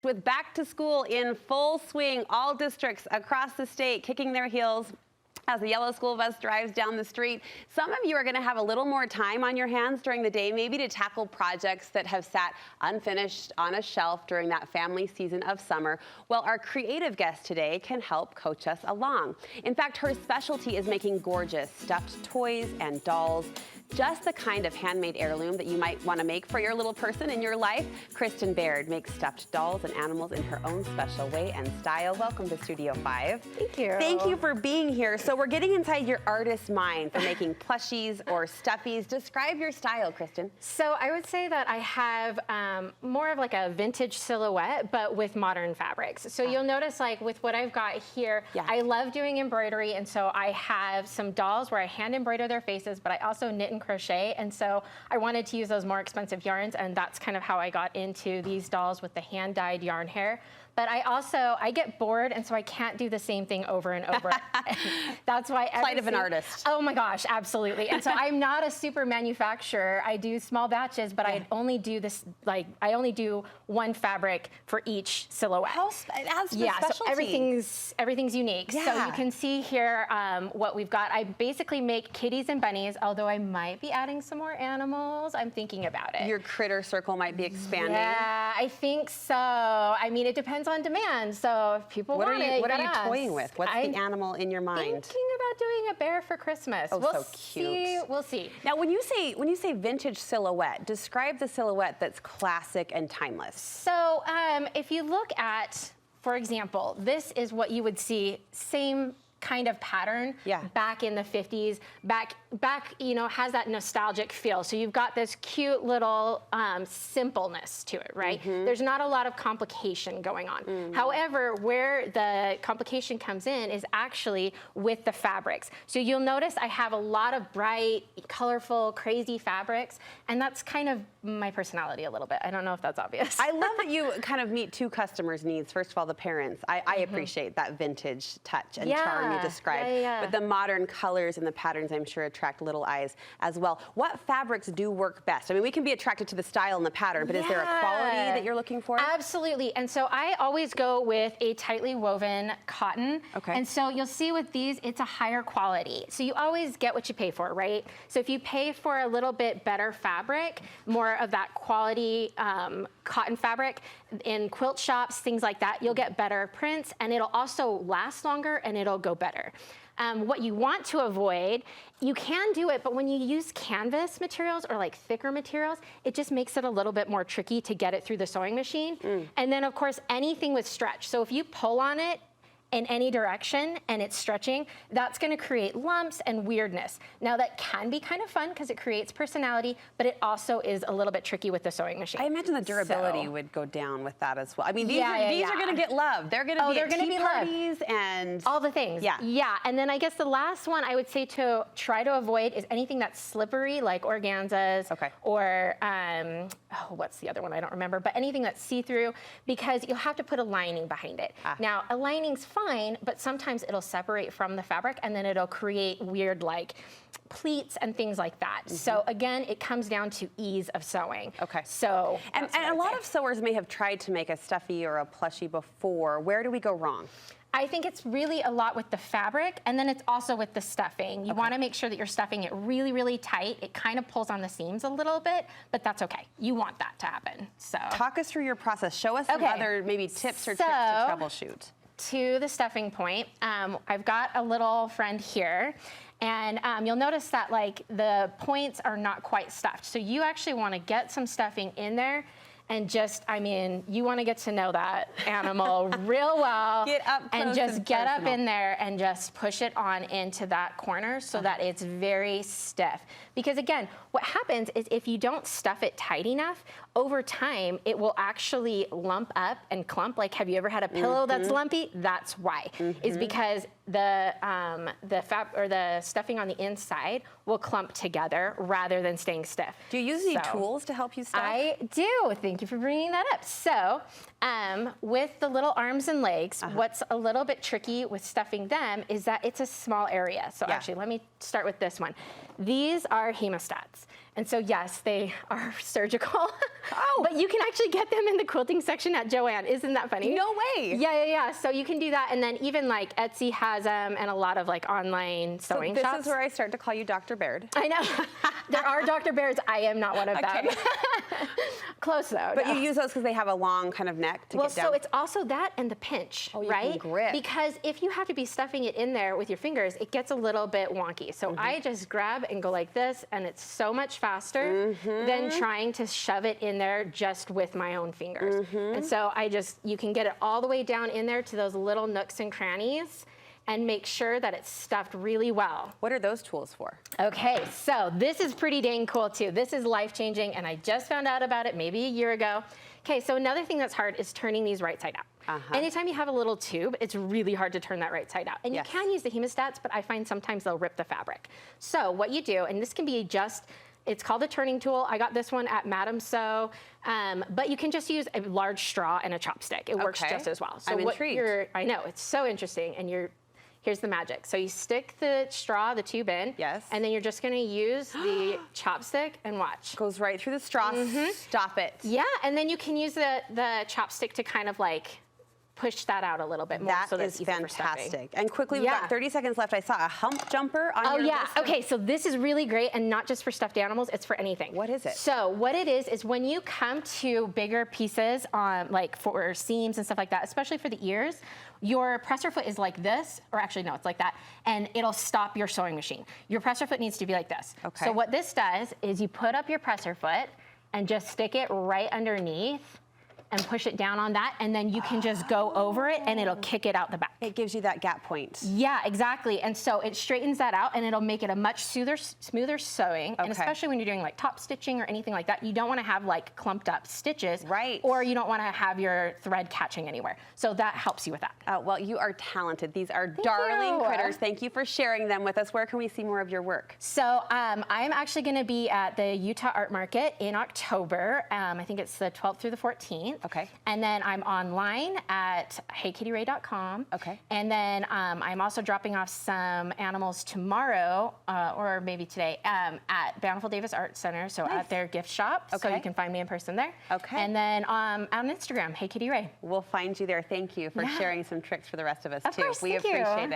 With back to school in full swing, all districts across the state kicking their heels as the yellow school bus drives down the street. Some of you are going to have a little more time on your hands during the day, maybe to tackle projects that have sat unfinished on a shelf during that family season of summer. Well, our creative guest today can help coach us along. In fact, her specialty is making gorgeous stuffed toys and dolls. Just the kind of handmade heirloom that you might want to make for your little person in your life. Kristin Baird makes stuffed dolls and animals in her own special way and style. Welcome to Studio 5. Thank you. Thank you for being here. So we're getting inside your artist mind for making plushies or stuffies. Describe your style, Kristin. So I would say that I have more of like a vintage silhouette, but with modern fabrics. So you'll notice, like with what I've got here, I love doing embroidery, and so I have some dolls where I hand embroider their faces, but I also knit and crochet, and so I wanted to use those more expensive yarns, and that's kind of how I got into these dolls with the hand-dyed yarn hair. But I get bored, and so I can't do the same thing over and over. That's why Plight of an artist. Oh my gosh, absolutely. And so I'm not a super manufacturer. I do small batches, but I only do this, like, I only do one fabric for each silhouette. It has specialty. So everything's unique. Yeah. So you can see here what we've got. I basically make kitties and bunnies, although I might be adding some more animals. I'm thinking about it. Your critter circle might be expanding. Yeah, I think so. I mean, it depends on demand. So if people want it, what are you toying with? What's the animal in your mind? Thinking about doing a bear for Christmas. Oh, so cute. We'll see. Now, when you say vintage silhouette, describe the silhouette that's classic and timeless. So if you look at, for example, this is what you would see, same kind of pattern back in the 50s, back, you know, has that nostalgic feel. So you've got this cute little simpleness to it, right? There's not a lot of complication going on. However, where the complication comes in is actually with the fabrics. So you'll notice I have a lot of bright, colorful, crazy fabrics, and that's kind of my personality a little bit. I don't know if that's obvious. I love that you kind of meet two customers' needs. First of all, the parents. I appreciate that vintage touch and charm you described. But the modern colors and the patterns, I'm sure, attract little eyes as well. What fabrics do work best? I mean, we can be attracted to the style and the pattern, but is there a quality that you're looking for? Absolutely. And so I always go with a tightly woven cotton. Okay. And so you'll see with these, it's a higher quality. So you always get what you pay for, right? So if you pay for a little bit better fabric, more of that quality cotton fabric in quilt shops, things like that, you'll get better prints, and it'll also last longer and it'll go better. What you want to avoid, you can do it, but when you use canvas materials or like thicker materials, it just makes it a little bit more tricky to get it through the sewing machine. And then of course, anything with stretch. So if you pull on it in any direction and it's stretching, that's gonna create lumps and weirdness. Now that can be kind of fun because it creates personality, but it also is a little bit tricky with the sewing machine. I imagine the durability would go down with that as well. I mean, these are gonna get love. They're gonna be at tea parties and all the things. Yeah, and then I guess the last one I would say to try to avoid is anything that's slippery, like organzas, or what's the other one? I don't remember, but anything that's see-through, because you'll have to put a lining behind it. Now, a lining's fine, but sometimes it'll separate from the fabric and then it'll create weird like pleats and things like that. So again, it comes down to ease of sewing. So and a lot of sewers may have tried to make a stuffy or a plushie before. Where do we go wrong? I think it's really a lot with the fabric, and then it's also with the stuffing. You want to make sure that you're stuffing it really, really tight. It kind of pulls on the seams a little bit, but that's okay. You want that to happen. So talk us through your process. Show us some other maybe tips or tricks to troubleshoot. To the stuffing point, I've got a little friend here, and you'll notice that like the points are not quite stuffed. So you actually want to get some stuffing in there and just, I mean, you want to get to know that animal real well. Get up close and just get up in there and just push it on into that corner so that it's very stiff. Because again, what happens is if you don't stuff it tight enough, over time, it will actually lump up and clump. Like, have you ever had a pillow that's lumpy? That's why. Is because the stuffing on the inside will clump together rather than staying stiff. Do you use any tools to help you stuff? I do. Thank you for bringing that up. So with the little arms and legs, what's a little bit tricky with stuffing them is that it's a small area. So actually, let me start with this one. These are hemostats. And so yes, they are surgical, but you can actually get them in the quilting section at Joann. Isn't that funny? No way. Yeah. So you can do that. And then even like Etsy has them and a lot of like online sewing shops. This is where I start to call you Dr. Baird. I know. There are Dr. Bairds. I am not one of them. Close though. But you use those because they have a long kind of neck to get down. So it's also that and the pinch, right? You can grip. Because if you have to be stuffing it in there with your fingers, it gets a little bit wonky. So I just grab and go like this, and it's so much faster than trying to shove it in there just with my own fingers. And so you can get it all the way down in there to those little nooks and crannies and make sure that it's stuffed really well. What are those tools for? Okay, so this is pretty dang cool too. This is life-changing, and I just found out about it maybe a year ago. Okay, so another thing that's hard is turning these right side out. Anytime you have a little tube, it's really hard to turn that right side out. And you can use the hemostats, but I find sometimes they'll rip the fabric. So what you do, and this can be it's called a turning tool. I got this one at Madame Sew, but you can just use a large straw and a chopstick. It works just as well. So I'm intrigued. I know, it's so interesting, and here's the magic. So you stick the straw, the tube in, and then you're just gonna use the chopstick and watch. Goes right through the straw, stop it. Yeah, and then you can use the chopstick to kind of like push that out a little bit more. That is fantastic. And quickly, we've got 30 seconds left. I saw a hump jumper on your list. Okay, so this is really great, and not just for stuffed animals, it's for anything. What is it? So what it is when you come to bigger pieces, like for seams and stuff like that, especially for the ears, your presser foot is like this, or actually no, it's like that, and it'll stop your sewing machine. Your presser foot needs to be like this. Okay. So what this does is you put up your presser foot and just stick it right underneath and push it down on that, and then you can just go over it and it'll kick it out the back. It gives you that gap point. Yeah, exactly. And so it straightens that out, and it'll make it a much smoother sewing. And especially when you're doing like top stitching or anything like that, you don't want to have like clumped up stitches. Right. Or you don't want to have your thread catching anywhere. So that helps you with that. Well, you are talented. These are darling critters. Thank you for sharing them with us. Where can we see more of your work? So I'm actually going to be at the Utah Art Market in October. I think it's the 12th through the 14th. Okay. And then I'm online at heykittyrae.com. Okay. And then I'm also dropping off some animals tomorrow, or maybe today, at Bountiful Davis Art Center, so at their gift shop. So you can find me in person there. Okay. And then on Instagram, heykittyrae. We'll find you there. Thank you for sharing some tricks for the rest of us, too. Of course, We thank you. appreciate it.